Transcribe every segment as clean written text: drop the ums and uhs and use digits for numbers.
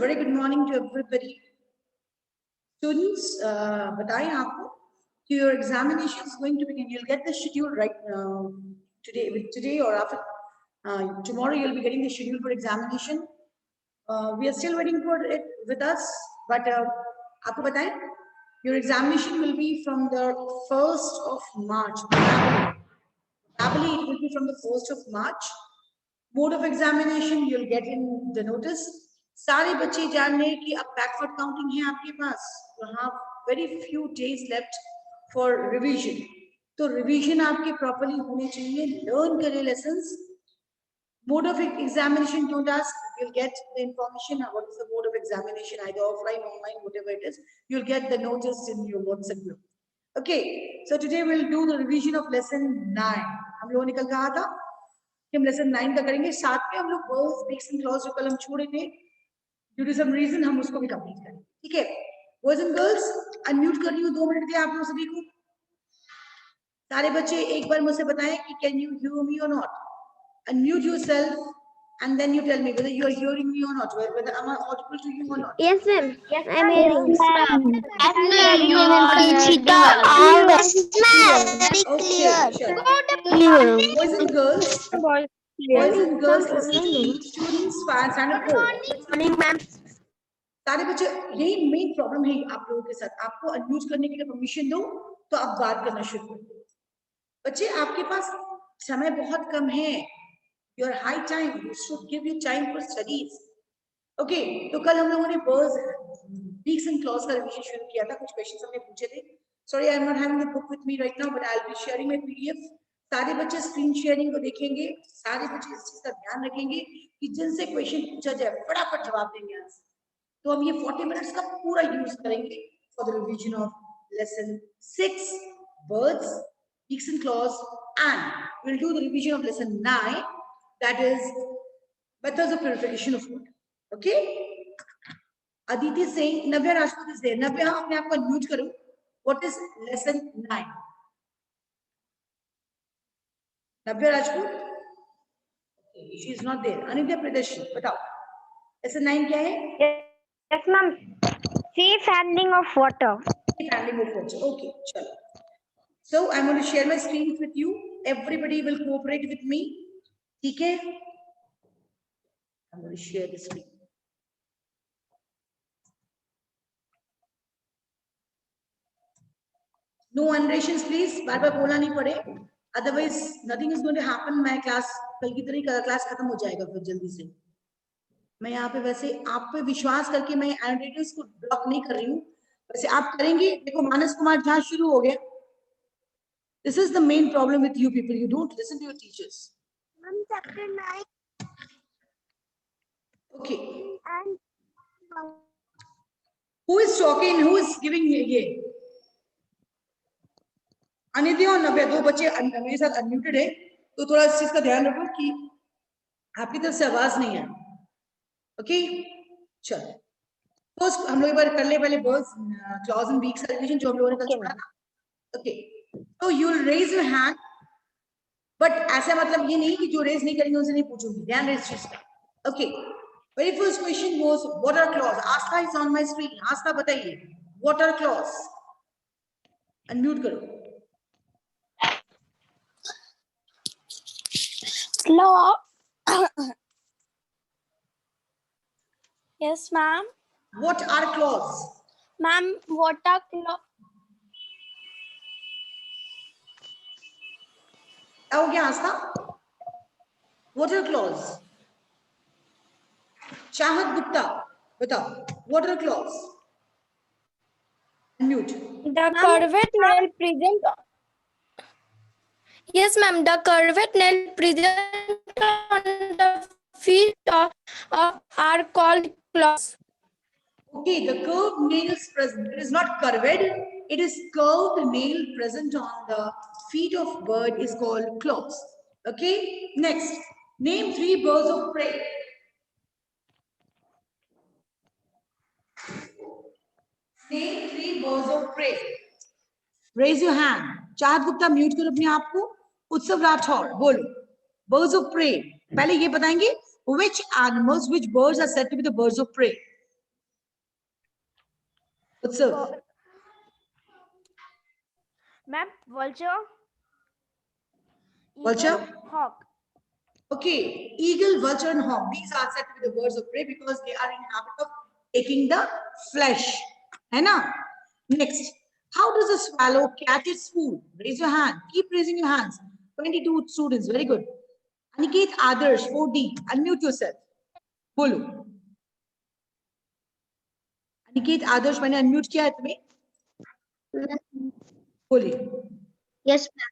very good morning to everybody. Students, बताएं आपको कि your examination is going to begin. You'll get the schedule right today or after tomorrow. You'll be getting the schedule for examination. We are still waiting for it with us, but आपको बताएं, your examination will be from the 1st of March. Probably it will be from the 1st of March. Mode of examination you'll get in the notice. सारे बच्चे जान लें कि अब backward counting है आपके पास, you have very few days left for revision. तो revision आपके properly होने चाहिए, learn करें lessons. Mode of examination, don't ask, you'll get the information. What is the mode of examination, either offline, online, whatever it is, you'll get the notice in your WhatsApp group. Okay, so today we'll do the revision of lesson 9. हम लोगों ने कल कहा था कि हम lesson 9 का करेंगे, साथ में हम लोग verbs, speaks and clause जो कल हम छोड़े थे, due to some reason हम उसको भी complete करेंगे. ठीक है, boys and girls, unmute कर रही हूँ 2 मिनट के लिए आप लोग सभी को. सारे बच्चे एक बार मुझसे बताएं कि can you hear me or not? Unmute yourself and then you tell me whether you are hearing me or not, whether am I audible to you or not. Yes, ma'am. Yes, I'm hearing. Okay, sure. Boys and girls, listen, students, stand up. Morning, ma'am. सारे बच्चे, यही main problem है आप लोगों के साथ. आपको unmute करने के लिए परमिशन दो तो आप बात करना शुरू करो. बच्चे आपके पास समय बहुत कम है. Your high time, you should give you time for studies. Okay, तो कल हम लोगों ने verbs, speaks and clause का रिवीजन शुरू किया था. कुछ क्वेश्चंस हमने पूछे थे. Sorry, I am not having the book with me right now, but I'll be sharing my PDF. सारे बच्चे स्क्रीन शेयरिंग को देखेंगे. सारे बच्चे इस चीज का ध्यान रखेंगे कि जिनसे क्वेश्चन पूछा जाए फटाफट जवाब देंगे आज. तो हम ये 40 मिनट्स का पूरा यूज करेंगे for the revision of lesson 6, words, speaks and clause, and we'll do the revision of lesson 9, that is methods of purification of food. Okay? Aditi saying, Navya Rajput is there. Navya, अपने आप को unmute करो. What is lesson 9? Navya Rajput? Okay, she is not there. Anindya Pradarshi, बताओ. Lesson 9 क्या है? Yes, ma'am. Safe handling of water. Safe handling of water. Okay, chalo. So I'm going to share my screen with you. Everybody will cooperate with me. ठीक है? I'm going to share the screen. No unrations, please. बार-बार बोलना नहीं पड़े. Otherwise, nothing is going to happen. मैं class कल की तरह क्लास खत्म हो जाएगा फिर जल्दी से. मैं यहाँ पे वैसे आप पे विश्वास करके मैं एनोटेटर्स को ब्लॉक नहीं कर रही हूँ. वैसे आप करेंगे. देखो मानस कुमार जहाँ शुरू हो गया. This is the main problem with you people. You don't listen to your teachers. Chapter 9. Okay. And who is talking? Who is giving ये? अनित्य और नव्या दो बच्चे मेरे साथ अनम्यूटेड है, तो थोड़ा इस चीज का ध्यान रखो कि आपकी तरफ से आवाज नहीं है. ओके, चलो फर्स्ट हम लोग एक बार कर ले पहले वर्ड्स, क्लॉज एंड वीक्स का रिवीजन जो हम लोगों ने कल छोड़ा था. ओके, तो you will raise your hand, but ऐसा मतलब ये नहीं कि जो रेज नहीं करेंगे उनसे नहीं पूछूंगी. ध्यान रेज चीज का. Okay, very first question was what are clause. Aastha is on my screen. Aastha बताइए व्हाट आर क्लॉज. अनम्यूट करो. Clause. Yes, ma'am. What are clause? Ma'am, what are clause? क्या हो गया आस्था? What are clause? चाहत गुप्ता बताओ what are clause? Unmute. The curved nail present. Yes, ma'am. The curved nail present on the feet of are called claws. Okay, the curved nails present. It is not curved. It is curved nail present on the feet of bird is called claws. Okay. Next, name 3 birds of prey. Name 3 birds of prey. Raise your hand. चाहत Gupta mute करो अपने आप को. उत्सव राठौर बोलो. Birds of prey. पहले ये बताएंगे which animals, which birds are said to be the birds of prey. Utsav. Ma'am, vulture. Vulture? Eagle, hawk. Okay, eagle, vulture, and hawk. These are said to be the birds of prey because they are in habit of taking the flesh. है ना? Next, how does a swallow catch its food? Raise your hand. Keep raising your hands. 22 students. Very good. Aniket Adarsh, 4D. Unmute yourself. बोलो. अनिकेत आदर्श मैंने unmute किया है तुम्हें. बोलिए. Yes, ma'am.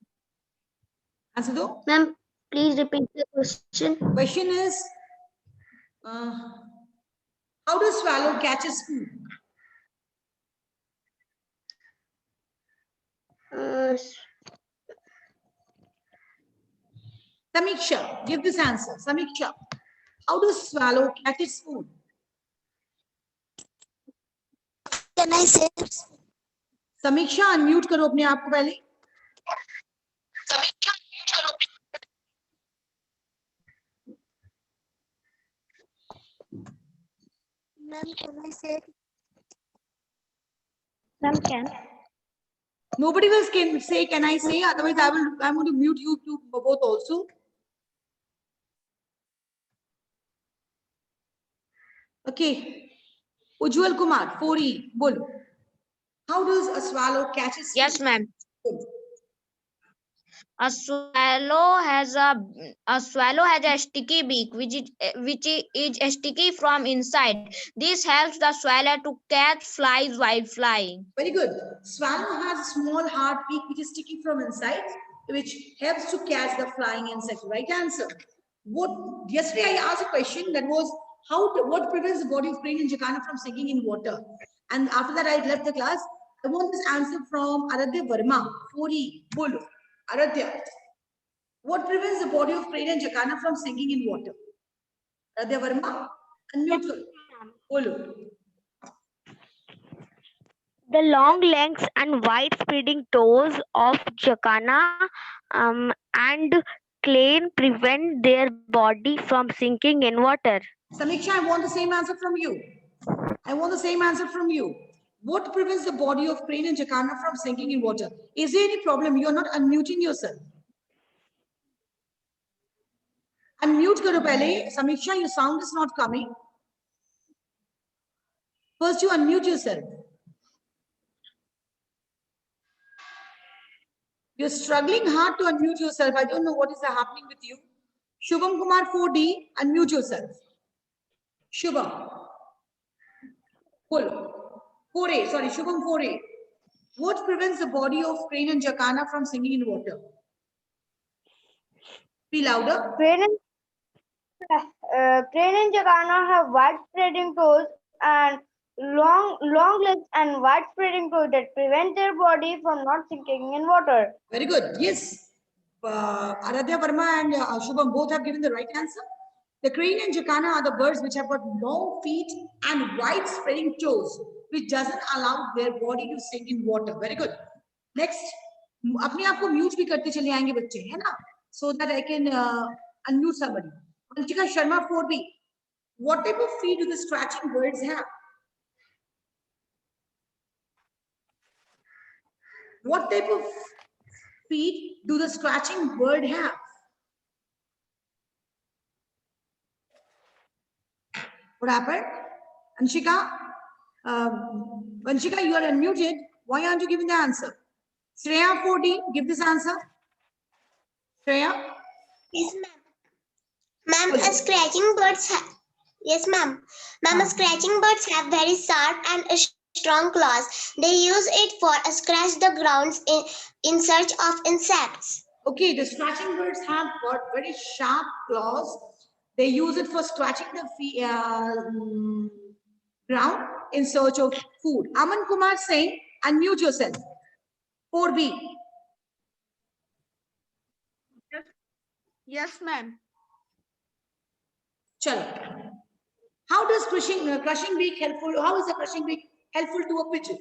Answer दो. Ma'am, please repeat the question. Question is, how does swallow catches food? Samiksha, give this answer. Samiksha, how does swallow catch its food? Can I say? समीक्षा unmute करो अपने आप को पहले. Ma'am, can I say? Ma'am, can. Nobody else can say, can I say? Otherwise, I'm going to mute you two both also. Okay. Ujjwal Kumar, 4E, bolo. How does a swallow catch its Yes, food? ma'am. Bolo. A swallow has a sticky beak, which is sticky from inside. This helps the swallow to catch flies while flying. Very good. Swallow has a small hard beak which is sticky from inside, which helps to catch the flying insect. Right answer. Yesterday I asked a question that was what prevents the body of crane and jacana from sinking in water? And after that I left the class. I want this answer from Aradhya Verma, 4E. Bolo. Aradhya, what prevents the body of crane and jacana from sinking in water? Aradhya Verma, unmute. Bolo. The long legs and wide spreading toes of jacana and crane prevent their body from sinking in water. Samiksha, I want the same answer from you. I want the same answer from you. What prevents the body of crane and jacana from sinking in water? Is there any problem? You are not unmuting yourself. Unmute karo pehle. Samiksha, your sound is not coming. First, you unmute yourself. You're struggling hard to unmute yourself. I don't know what is happening with you. Shubham Kumar 4D, unmute yourself. Shubham. Full. 4A, sorry, Shubham 4A. What prevents the body of crane and jacana from sinking in water? Be louder. Crane and jacana have wide spreading toes and long legs and wide spreading toes that prevent their body from not sinking in water. Very good. Yes. Aradhya Verma and Shubham both have given the right answer. The crane and jacana are the birds which have got long feet and wide spreading toes, which doesn't allow their body to sink in water. Very good. Next, अपने आप को mute भी करते चले आएंगे बच्चे, है ना? So that I can unmute somebody. Anshika Sharma 4B. What type of feet do the scratching birds have? What type of feet do the scratching bird have? What happened? Anshika? Anshika, you are unmuted. Why aren't you giving the answer? Shreya 4D, give this answer. Shreya? Yes, ma'am. Ma'am, a scratching birds have. Yes, ma'am. Ma'am, scratching birds have very sharp and strong claws. They use it for scratch the grounds in search of insects. Okay, the scratching birds have got very sharp claws. They use it for scratching the ground in search of food. Aman Kumar saying, unmute yourself. 4B. Yes, ma'am. Chalo. How does crushing beak helpful? How is the crushing beak helpful to a pigeon?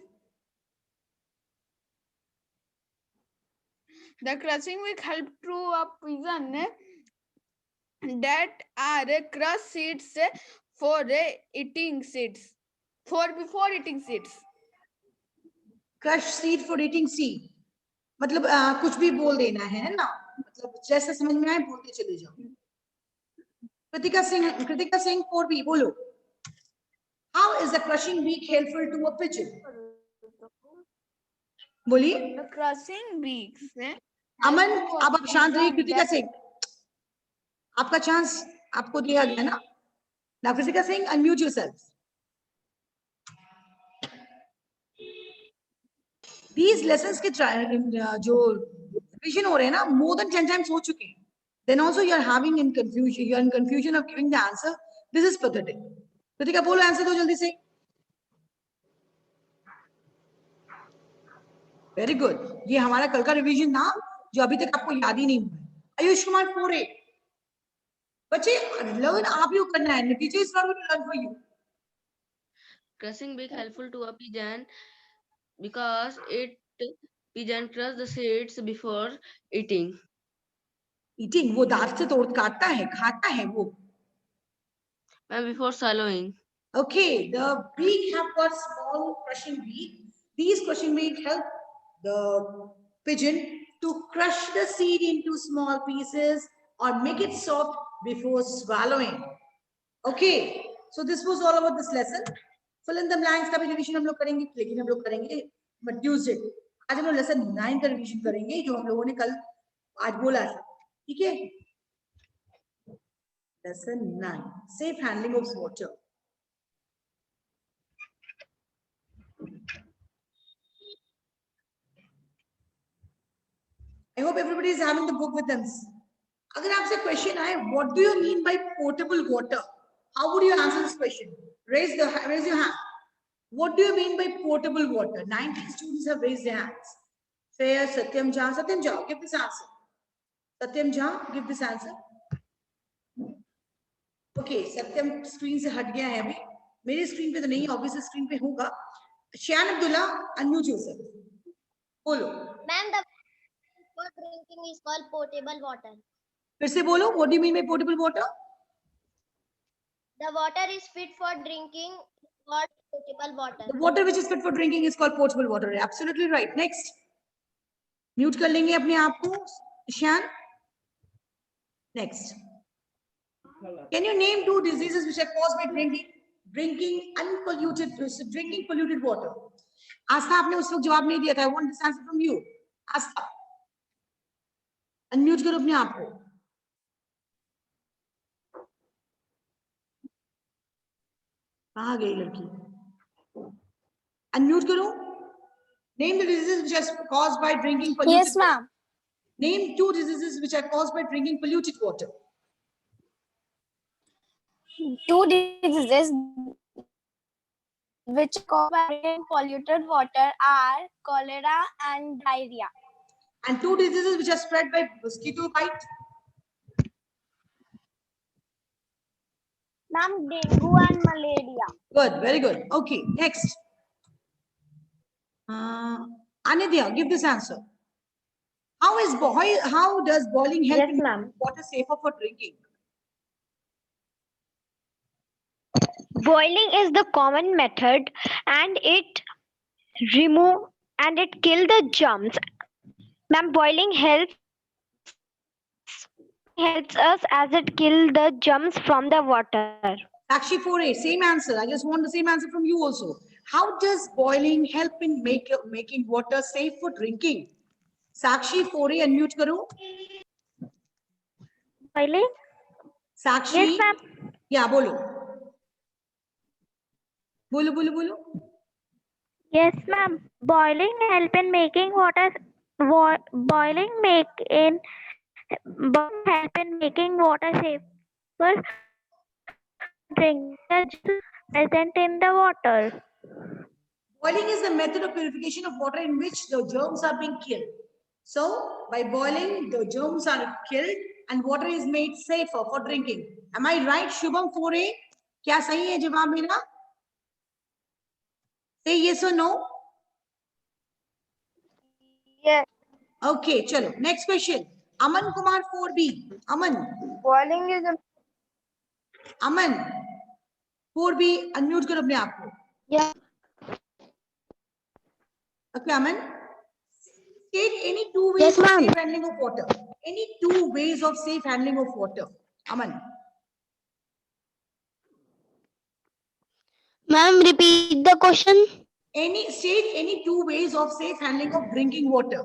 The crushing beak help to a pigeon that are crush seeds for eating seeds. Before eating seeds. Crush seed for eating seed. मतलब कुछ भी बोल देना है ना, मतलब जैसे समझ में आए बोलते चले जाओ. कृतिका सिंह 4B बोलो. How is the crushing beak helpful to a pigeon? बोलिए. The crushing beaks. अमन, अब आप शांत रहिए. कृतिका सिंह, आपका चांस आपको दिया गया ना. Now Kritika Singh, unmute yourself. These lessons के जो revision हो रहे हैं ना, more than 10 times हो चुके हैं. Then also you are having in confusion. You are in confusion of giving the answer. This is pathetic. Kritika बोलो answer दो जल्दी से. Very good. ये हमारा कल का revision था जो अभी तक आपको याद ही नहीं हुआ. आयुष कुमार 4A. बच्चे learn आप लोग करना है. The teacher is not going to learn for you. Crushing beak helpful to a pigeon because pigeon crush the seeds before eating. Eating वो दांत से तोड़ काटता है, खाता है वो. And before swallowing. Okay, the beak have got small crushing beak. These crushing beak help the pigeon to crush the seed into small pieces or make it soft before swallowing. Okay, so this was all about this lesson. Fill in the blanks का भी revision हम लोग करेंगे, लेकिन हम लोग करेंगे but Tuesday. आज हम लोग lesson 9 का revision करेंगे जो हम लोगों ने कल आज बोला था, ठीक है? Lesson 9, safe handling of water. I hope everybody is having the book with them. अगर आपसे question आए, what do you mean by potable water? How would you answer this question? Raise your hand. What do you mean by potable water? 19 students have raised their hands. Fair, Satyam Jha, give this answer. Satyam Jha, give this answer. Okay, Satyam screen से हट गया है अभी. मेरे screen पे तो नहीं, obviously screen पे होगा. Shayan Abdullah, unmute yourself. बोलो. Ma'am, the for drinking is called potable water. फिर से बोलो. What do you mean by potable water? The water is fit for drinking called potable water. The water which is fit for drinking is called potable water. Absolutely right. Next. Mute कर लेंगे अपने आप को. Shan. Next. Can you name 2 diseases which are caused by drinking polluted water? आस्था आपने उस वक्त जवाब नहीं दिया था. I want this answer from you. Aastha. Unmute करो अपने आप को. कहाँ गई लड़की? Unmute करो. Name the diseases which are caused by drinking polluted Yes, water. ma'am. Name 2 diseases which are caused by drinking polluted water. 2 diseases which cause polluted water are cholera and diarrhea. And 2 diseases which are spread by mosquito bite. Ma'am, dengue and malaria. Good, very good. Okay, next. Anidya, give this answer. How does boiling help Yes, in ma'am. making water safer for drinking? Boiling is the common method and it kill the germs. Ma'am, boiling helps us as it kill the germs from the water. Sakshi 4A, same answer. I just want the same answer from you also. How does boiling help in making water safe for drinking? Sakshi 4A, unmute karo. Boiling? Sakshi. Yes, ma'am. Yeah, bolo. Bolo. Yes, ma'am. Boiling help in making water. Boiling help in making water safer. Drink present in the water. Boiling is the method of purification of water in which the germs are being killed. So, by boiling, the germs are killed and water is made safer for drinking. Am I right, Shubham 4A? क्या सही है जवाब मेरा? Say yes or no? Yes. Okay, chalo. Next question. Aman Kumar 4B. Aman. Boiling is Aman 4B, unmute करो अपने आप को. yeah. Okay, Aman. State any two ways Yes, of ma'am. safe handling of water. Any two ways of safe handling of water. Aman. Ma'am, repeat the question. State any two ways of safe handling of drinking water.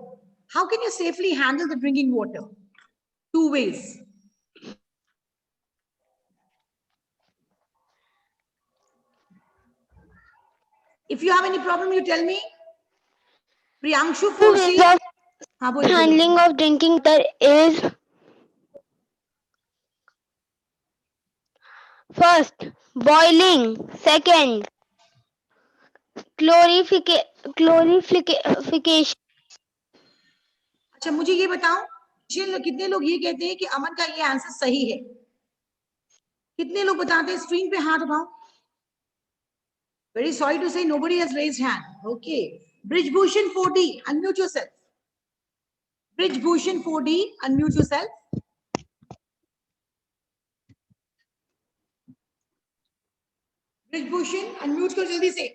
How can you safely handle the drinking water? Two ways. If you have any problem, you tell me. Priyanshu Two ways Forsi. of हाँ, बोलो, बोलो। handling of drinking water is first boiling, second chlorification. अच्छा, मुझे ये बताओ, कितने लोग ये कहते हैं कि अमन का ये आंसर सही है? कितने लोग बताते हैं? स्क्रीन पे हाथ उठाओ। Very sorry to say, nobody has raised hand. Okay. Brijbhushan 4D, unmute yourself. Brijbhushan 4D, unmute yourself. Brijbhushan, unmute करो जल्दी से.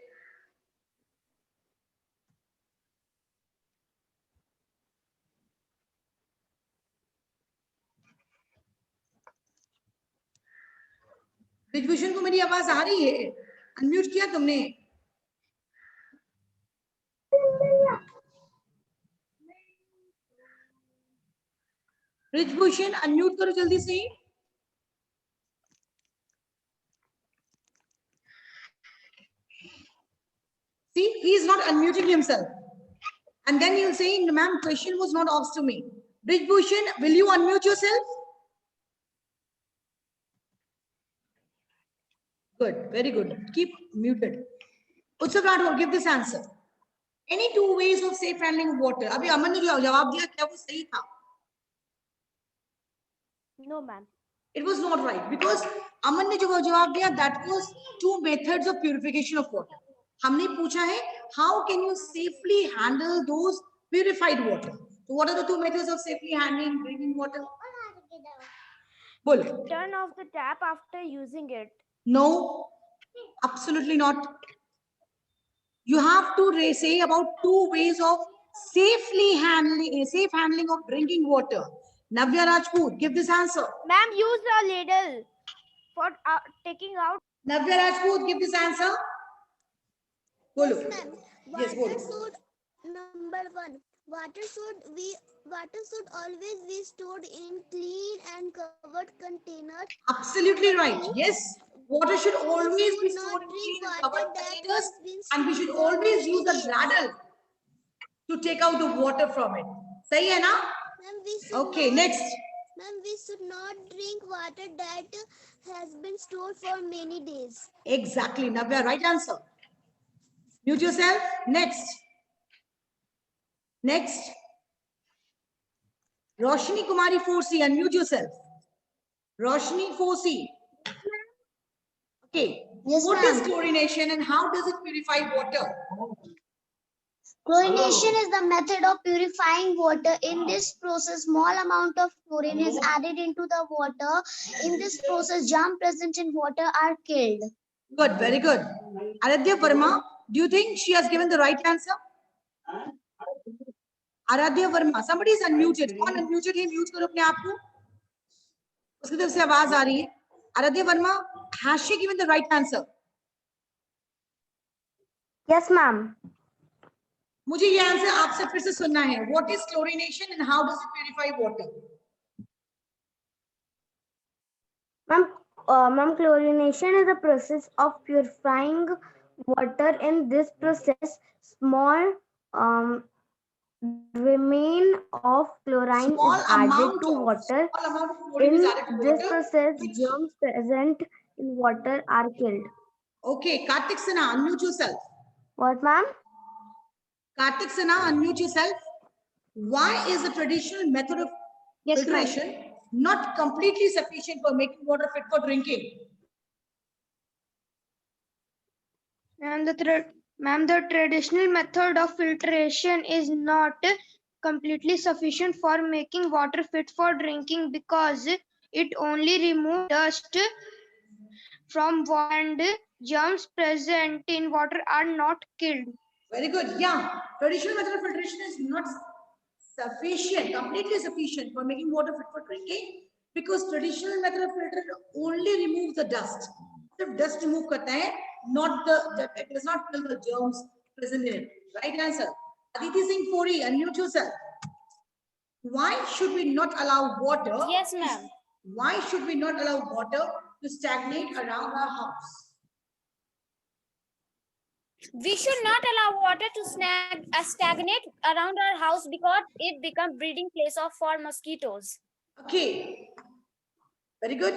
ब्रिजभूषण को मेरी आवाज आ रही है? अनम्यूट किया तुमने? ब्रिजभूषण अनम्यूट करो जल्दी से. See, he is not unmuting himself. And then he'll say, ma'am, question was not asked to me. Brijbhushan, will you unmute yourself? Good, very good. Keep muted. Utsav Rathore, give this answer. Any two ways of safe handling of water? अभी अमन ने जो जवाब दिया, क्या वो सही था? No, ma'am. It was not right because अमन ने जो जवाब दिया, that was two methods of purification of water. हमने पूछा है, how can you safely handle those purified water? So what are the two methods of safely handling drinking water? बोलो. Turn off the tap after using it. No, absolutely not. You have to say about two ways of safe handling of drinking water. Navya Rajput, give this answer. Ma'am, use a ladle for taking out. Navya Rajput, give this answer. Bolo. Yes, Water bolo. should number one. Water should always be stored in clean and covered containers. Absolutely right. Yes, water should always be should not stored in drink clean and water covered that containers, has been and we should stored for always many use a days. ladle to take out the water from it. सही है ना? Ma'am, we should Okay, not, next. Ma'am, we should not drink water that has been stored for many days. Exactly, Navya, right answer. Mute yourself. Next. Next. Roshni Kumari 4C, unmute yourself. Roshni 4C. Okay. Yes, What is ma'am. chlorination and how does it purify water? Chlorination is the method of purifying water. In this process, small amount of chlorine is added into the water. In this process, germs present in water are killed. Good, very good. Aradhya Verma, do you think she has given the right answer? Aradhya Verma, somebody is unmuted. कौन unmuted है? Mute करो अपने आप को. उसकी तरफ से आवाज आ रही है. Aradhya Verma, has she given the right answer? Yes, ma'am. मुझे ये आंसर आपसे फिर से सुनना है. What is chlorination and how does it purify water? Ma'am, chlorination is a process of purifying water. In this process, small remain of chlorine Small is added amount to of water. small amount of chlorine In is added to this water. process, which- germs present in water are killed. Okay, Kartik Sinha, unmute yourself. What, ma'am? Kartik Sinha, unmute yourself. Why is the traditional method of Yes, filtration not completely sufficient for making water fit for drinking? And the traditional method of filtration is not completely sufficient for making water fit for drinking because it only removes dust from water and germs present in water are not killed. Very good. Yeah. Traditional method of filtration is not sufficient, completely sufficient for making water fit for drinking, because traditional method of filter only removes the dust. The dust remove करता है, not the it does not kill the germs present in it. Right answer. Aditi Singh Puri, unmute yourself. Why should we not allow water? Yes, ma'am. Why should we not allow water to stagnate around our house? We should not allow water to stagnate around our house because it becomes breeding place for mosquitoes. Okay. Very good.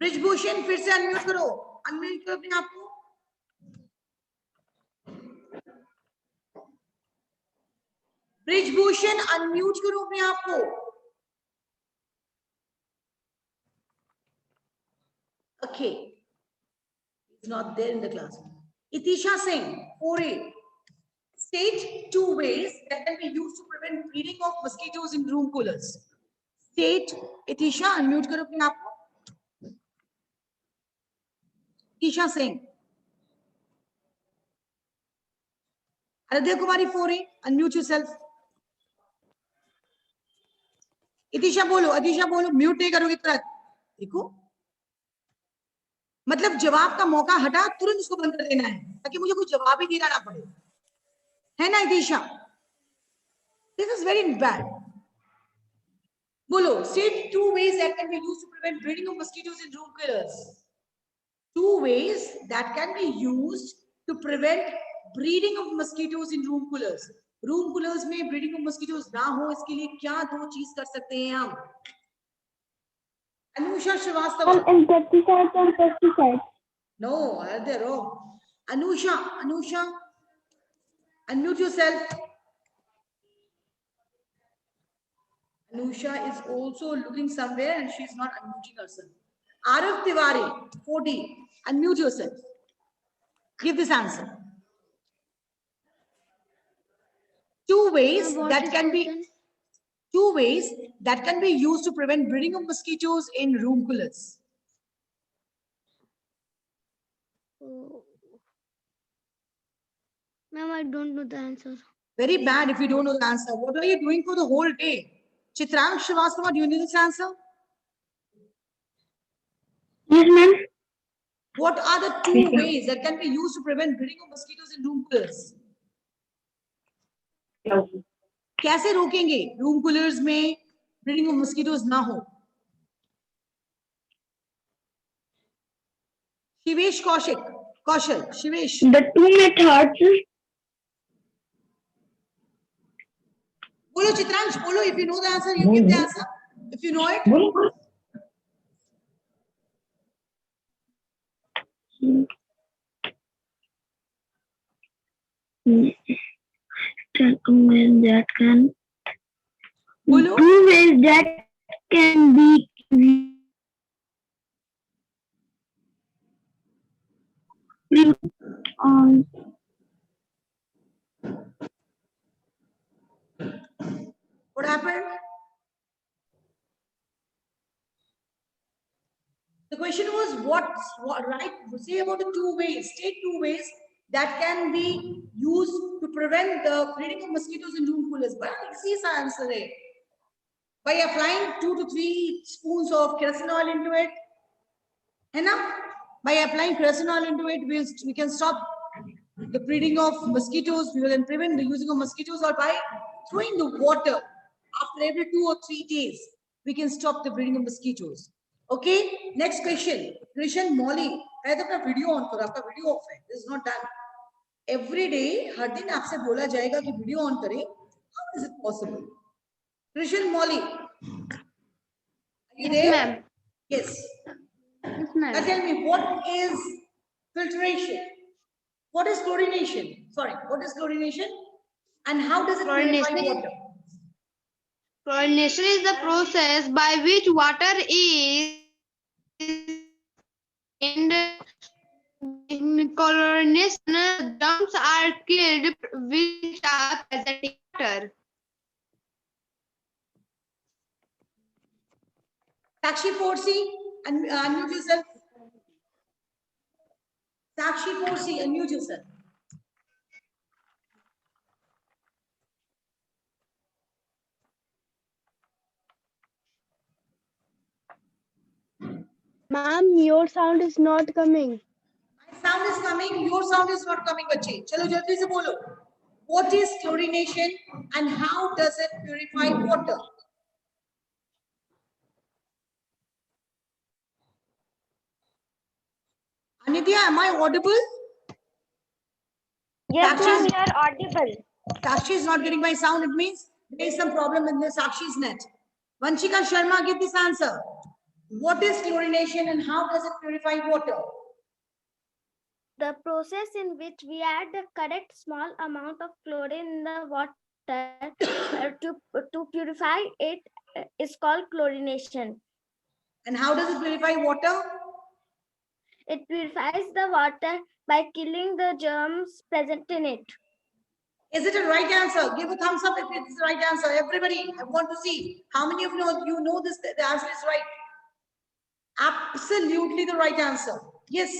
Brijbhushan फिर से unmute करो, unmute करो अपने आप को. Brijbhushan unmute करो अपने आप को. Okay, he's not there in the class. Itisha Singh, 4A. State 2 ways that can be used to prevent breeding of mosquitoes in room coolers. State, Itisha, unmute करो अपने आप को. Itisha Singh. Aradhya Kumari, 4A, unmute yourself. इतिशा बोलो, mute नहीं करोगे तुरंत. देखो, मतलब जवाब का मौका हटा तुरंत उसको बंद कर देना है ताकि मुझे कोई जवाब ही देना ना पड़े, है ना Itisha? This is very bad. बोलो, state 2 ways that can be used to prevent breeding of mosquitoes in room coolers. 2 ways that can be used to prevent breeding of mosquitoes in room coolers. Room coolers में breeding of mosquitoes ना हो, इसके लिए क्या 2 चीज कर सकते हैं हम? Anusha Srivastava. Insecticides and pesticides. No, are they wrong? Anusha, unmute yourself. Anusha is also looking somewhere and she's not unmuting herself. Arif Tiwari, 4D, unmute yourself. Give this answer. 2 ways that can be used to prevent breeding of mosquitoes in room coolers. Ma'am, I don't know the answer. Very bad if you don't know the answer. What are you doing for the whole day? Chitrang Srivastava, do you know this answer? Yes, ma'am. What are the 2 ways that can be used to prevent breeding of mosquitoes in room coolers? कैसे रोकेंगे room coolers में breeding of mosquitoes ना हो? शिवेश कौशल, Shivesh. The 2 methods. बोलो चित्रांश, बोलो. If you know the answer, you give the answer. If you know it. That can. बोलो. 2 ways that can be. What happened? The question was what right? Say about the 2 ways. State 2 ways that can be used to prevent the breeding of mosquitoes in room coolers. But easy सा answer है. By applying 2 to 3 spoons of kerosene oil into it, है ना? By applying kerosene oil into it, we can stop the breeding of mosquitoes. We will then prevent the using of mosquitoes, or by throwing the water after every 2 or 3 days, we can stop the breeding of mosquitoes. Okay, next question. Krishan Molly, मैं तो अपना video on करो, आपका video of है. This is not done. Every day, हर दिन आपसे बोला जाएगा कि वीडियो ऑन करें. How is it possible? Krishan Molly, are you there? Ma'am. Yes. Yes, ma'am. Now tell me, what is filtration? What is chlorination? Sorry, what is chlorination? And how does it purify water? Chlorination is the process by which water is in chlorination germs are killed which are present in water. Sakshi Porsi, unmute yourself. Sakshi Porsi, unmute yourself. your sound is not coming. My sound is coming, your sound is not coming, बच्चे. चलो जल्दी से बोलो. What is chlorination and how does it purify water? Anitya, am I audible? Yes, Sakshi ma'am, is- you are audible. Sakshi is not getting my sound. It means there is some problem in the Sakshi's net. Vanshika Sharma, give this answer. What is chlorination and how does it purify water? The process in which we add the correct small amount of chlorine in the water to purify it is called chlorination. And how does it purify water? It purifies the water by killing the germs present in it. Is it a right answer? Give a thumbs up if it's the right answer. Everybody, I want to see how many of you know this. The answer is right. Absolutely the right answer. Yes,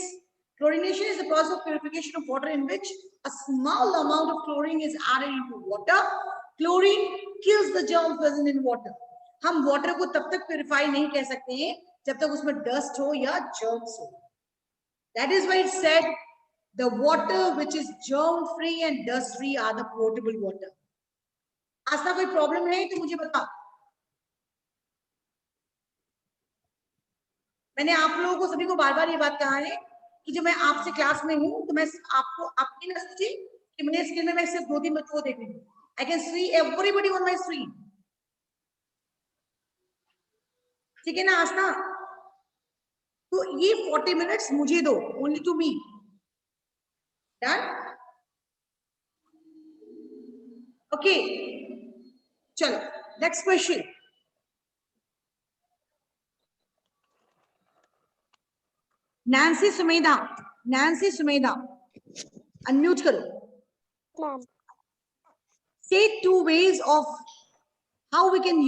chlorination is the process of purification of water in which a small amount of chlorine is added into water. Chlorine kills the germs present in water. हम water को तब तक purify नहीं कह सकते हैं जब तक उसमें dust हो या germs हो. That is why it said the water which is germ free and dust free are the potable water. आस्था कोई problem है तो मुझे बता. मैंने आप लोगों को सभी को बार बार ये बात कहा है कि जब मैं आपसे क्लास में हूं तो मैं आपको आपकी ना सोचिए कि मेरे स्क्रीन में मैं सिर्फ 2-3 बच्चों को देख रही हूँ. I can see everybody on my screen. ठीक है ना आस्था? तो ये 40 minutes मुझे दो, only to me. Done? Okay. चलो, next question. Nancy Sumedha, unmute karo. Ma'am. Say 2 ways of how we can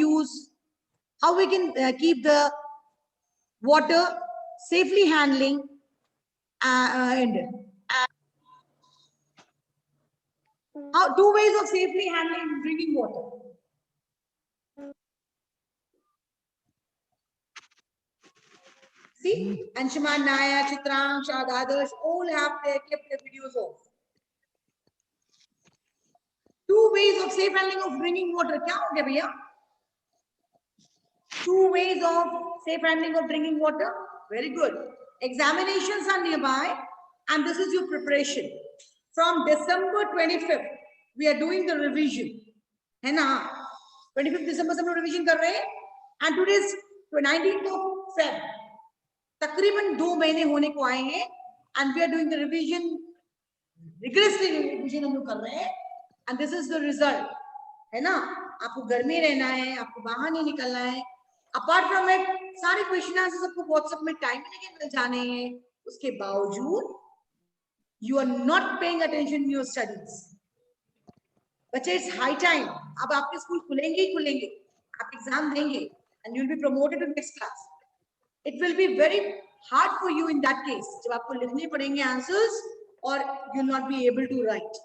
keep the water safely handling and how 2 ways of safely handling drinking water. See, Anshuman, Naya, Chitrang, Shad, others all have kept their videos off. 2 ways of safe handling of drinking water. क्या हो गया भैया? 2 ways of safe handling of drinking water. Very good. Examinations are nearby, and this is your preparation. From December 25th, we are doing the revision. है ना? 25th December से हम लोग revision कर रहे हैं, and today is 19th of Feb. तकरीबन 2 महीने होने को आए हैं, and we are doing the revision, rigorously revision हम लोग कर रहे हैं, and this is the result. है ना? आपको घर में रहना है, आपको बाहर नहीं निकलना है. Apart from it, सारे क्वेश्चन आंसर्स आपको व्हाट्सएप में टाइम लगे मिल जाने हैं. उसके बावजूद you are not paying attention to your studies. बच्चे, it's high time. अब आपके स्कूल खुलेंगे ही खुलेंगे, आप एग्जाम देंगे, and you'll be promoted to next class. It will be very hard for you in that case. जब आपको लिखने पड़ेंगे answers और you'll not be able to write.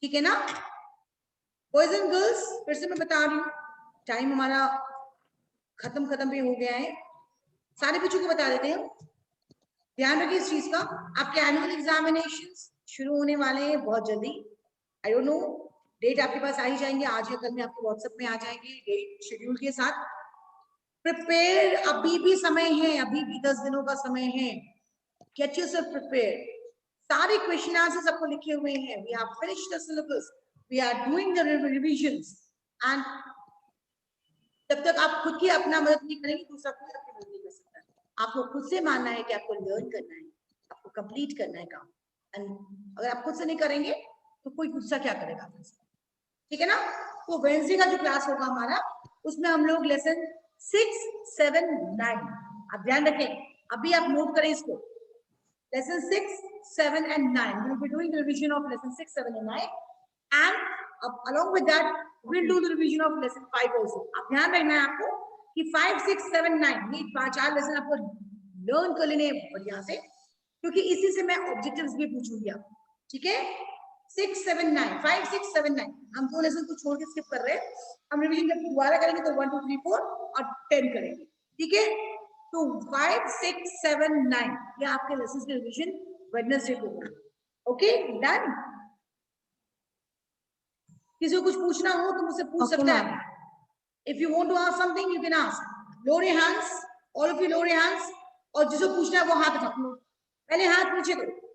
ठीक है ना? Boys and girls, फिर से मैं बता रही हूँ, टाइम हमारा खत्म पे हो गया है. सारे बच्चों को बता देते हैं. ध्यान रखिए इस चीज का. आपके एनुअल एग्जामिनेशंस शुरू होने वाले हैं बहुत जल्दी. आई डोंट नो, डेट आपके पास आ ही जाएंगे, आज या कल में आपके व्हाट्सएप में आ जाएंगे डेट शेड्यूल के साथ. प्रिपेयर, अभी भी समय है, अभी भी 10 दिनों का समय है. Get yourself prepared. सारे क्वेश्चन आंसर्स आपको लिखे हुए हैं. We have finished the syllabus, we are doing the revisions, and जब तक आप खुद की अपना मदद नहीं करेंगे, दूसरा कोई आपकी मदद नहीं कर सकता. आपको खुद से मानना है कि आपको लर्न करना है, आपको कंप्लीट करना है काम. एंड अगर आप खुद से नहीं करेंगे तो कोई दूसरा क्या करेगा आपसे? ठीक है ना? तो वेडनेसडे का जो क्लास होगा हमारा, उसमें हम लोग लेसन 6, 7, 9, आप ध्यान रखें, अभी आप नोट करें इसको. Lesson 6, 7 and 9. We will be doing the revision of lesson 6, 7 and 9, and along with that we'll do the revision of lesson 5 also. आप ध्यान रखना है आपको कि 5, 6, 7, 9 ये 4 लेसन आपको लर्न कर लेने बढ़िया से, क्योंकि इसी से मैं ऑब्जेक्टिव्स भी पूछूंगी आप. ठीक है? 6, 7, 9, 5, 6, 7, 9. हम 2 लेसन को छोड़ के स्किप कर रहे हैं. हम रिवीजन जब दोबारा करेंगे तो 1, 2, 3, 4 और 10 करेंगे. ठीक है? तो 5, 6, 7, 9 ये आपके लेसन के रिवीजन वेडनेसडे को होगा। Okay done. किसी को कुछ पूछना हो तो मुझसे पूछ सकता है। If you want to ask something you can ask. Lower your hands, all of you lower your hands, और जिसको पूछना है वो हाथ उठाओ। पहले हाथ नीचे करो।